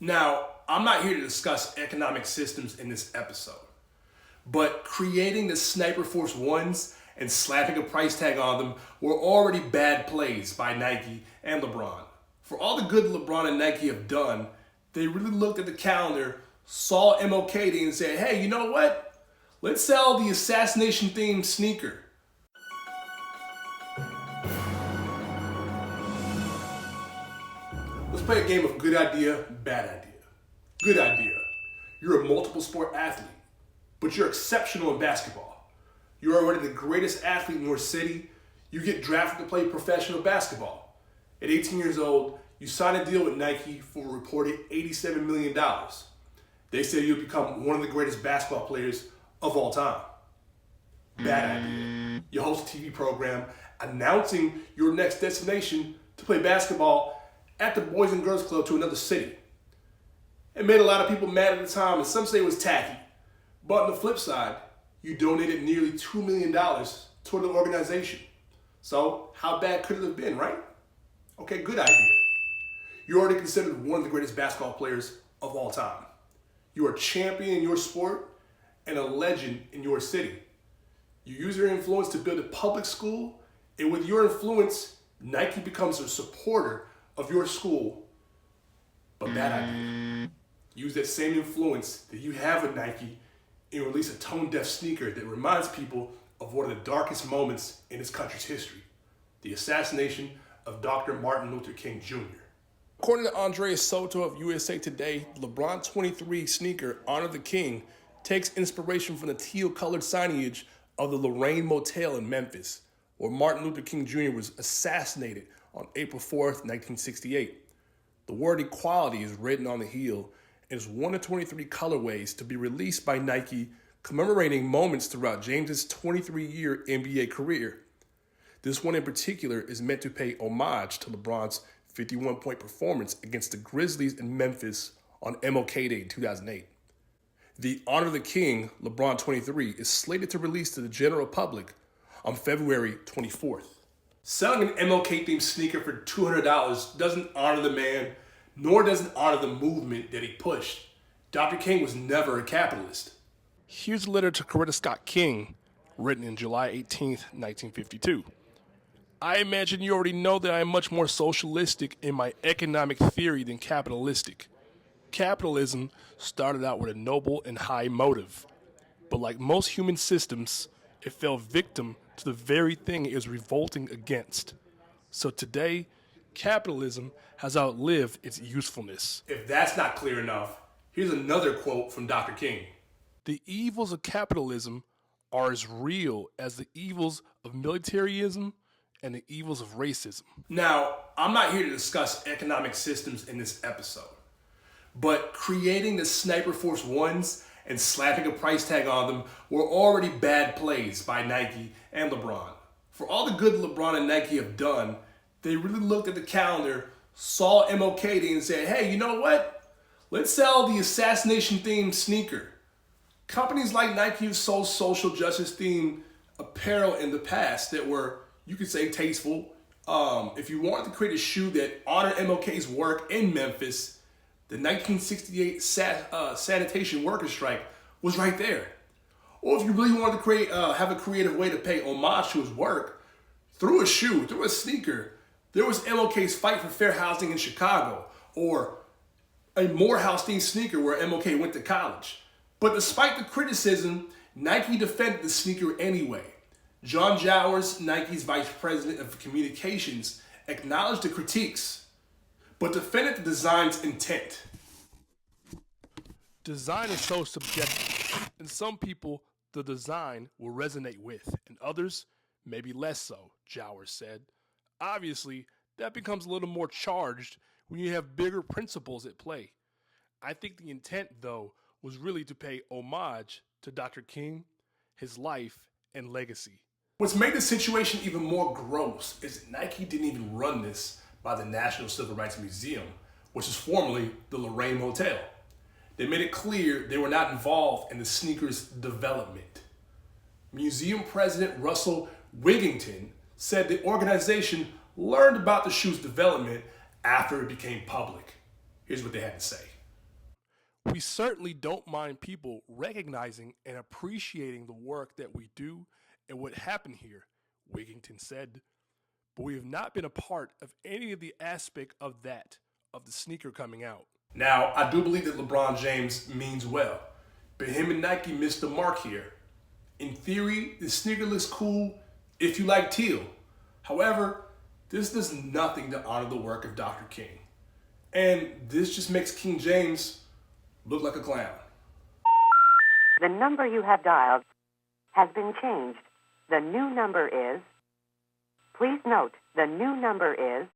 Now, I'm not here to discuss economic systems in this episode, but creating the Sniper Force 1s and slapping a price tag on them were already bad plays by Nike and LeBron. For all the good LeBron and Nike have done, they really looked at the calendar, saw MLK Day and said, hey, you know what? Let's sell the assassination themed sneaker. Let's play a game of good idea, bad idea. Good idea. You're a multiple sport athlete, but you're exceptional in basketball. You're already the greatest athlete in your city. You get drafted to play professional basketball. At 18 years old, you sign a deal with Nike for a reported $87 million. They say you'll become one of the greatest basketball players of all time. Bad idea. You host a TV program announcing your next destination to play basketball at the Boys and Girls Club to another city. It made a lot of people mad at the time, and some say it was tacky. But on the flip side, you donated nearly $2 million toward the organization. So how bad could it have been, right? Okay, good idea. You're already considered one of the greatest basketball players of all time. You are a champion in your sport and a legend in your city. You use your influence to build a public school, and with your influence, Nike becomes a supporter of your school. But bad idea. Use that same influence that you have with Nike and release a tone-deaf sneaker that reminds people of one of the darkest moments in this country's history, the assassination of Dr. Martin Luther King Jr. According to Andrea Soto of USA Today, the LeBron XXIII sneaker, Honor the King, takes inspiration from the teal-colored signage of the Lorraine Motel in Memphis, where Martin Luther King Jr. was assassinated on April 4th, 1968. The word equality is written on the heel and is one of 23 colorways to be released by Nike, commemorating moments throughout James's 23-year NBA career. This one in particular is meant to pay homage to LeBron's 51-point performance against the Grizzlies in Memphis on MLK Day in 2008. The Honor the King LeBron XXIII is slated to release to the general public on February 24th. Selling an MLK-themed sneaker for $200 doesn't honor the man, nor does it honor the movement that he pushed. Dr. King was never a capitalist. Here's a letter to Coretta Scott King, written in July 18th, 1952. I imagine you already know that I am much more socialistic in my economic theory than capitalistic. Capitalism started out with a noble and high motive, but like most human systems, it fell victim to the very thing it is revolting against. So today, capitalism has outlived its usefulness. If that's not clear enough, here's another quote from Dr. King. The evils of capitalism are as real as the evils of militarism and the evils of racism. Now, I'm not here to discuss economic systems in this episode, but creating the Sniper Force 1s and slapping a price tag on them were already bad plays by Nike and LeBron. For all the good LeBron and Nike have done, they really looked at the calendar, saw MLK Day and said, hey, you know what? Let's sell the assassination themed sneaker. Companies like Nike have sold social justice themed apparel in the past that were, you could say, tasteful. If you wanted to create a shoe that honored MLK's work in Memphis, the 1968 sanitation workers strike was right there. Or if you really wanted to have a creative way to pay homage to his work, through a shoe, through a sneaker, there was MLK's fight for fair housing in Chicago, or a Morehouse-themed sneaker where MLK went to college. But despite the criticism, Nike defended the sneaker anyway. John Jowers, Nike's vice president of communications, acknowledged the critiques, but defended the design's intent. Design is so subjective, and some people the design will resonate with, and others maybe less so, Jowers said. Obviously, that becomes a little more charged when you have bigger principles at play. I think the intent, though, was really to pay homage to Dr. King, his life, and legacy. What's made the situation even more gross is that Nike didn't even run this by the National Civil Rights Museum, which is formerly the Lorraine Motel. They made it clear they were not involved in the sneaker's development. Museum President Russell Wigington said the organization learned about the shoe's development after it became public. Here's what they had to say. We certainly don't mind people recognizing and appreciating the work that we do and what happened here, Wigington said. But we have not been a part of any of the aspect of that, of the sneaker coming out. Now, I do believe that LeBron James means well, but him and Nike missed the mark here. In theory, the sneaker looks cool if you like teal. However, this does nothing to honor the work of Dr. King. And this just makes King James look like a clown. The number you have dialed has been changed. The new number is... Please note, the new number is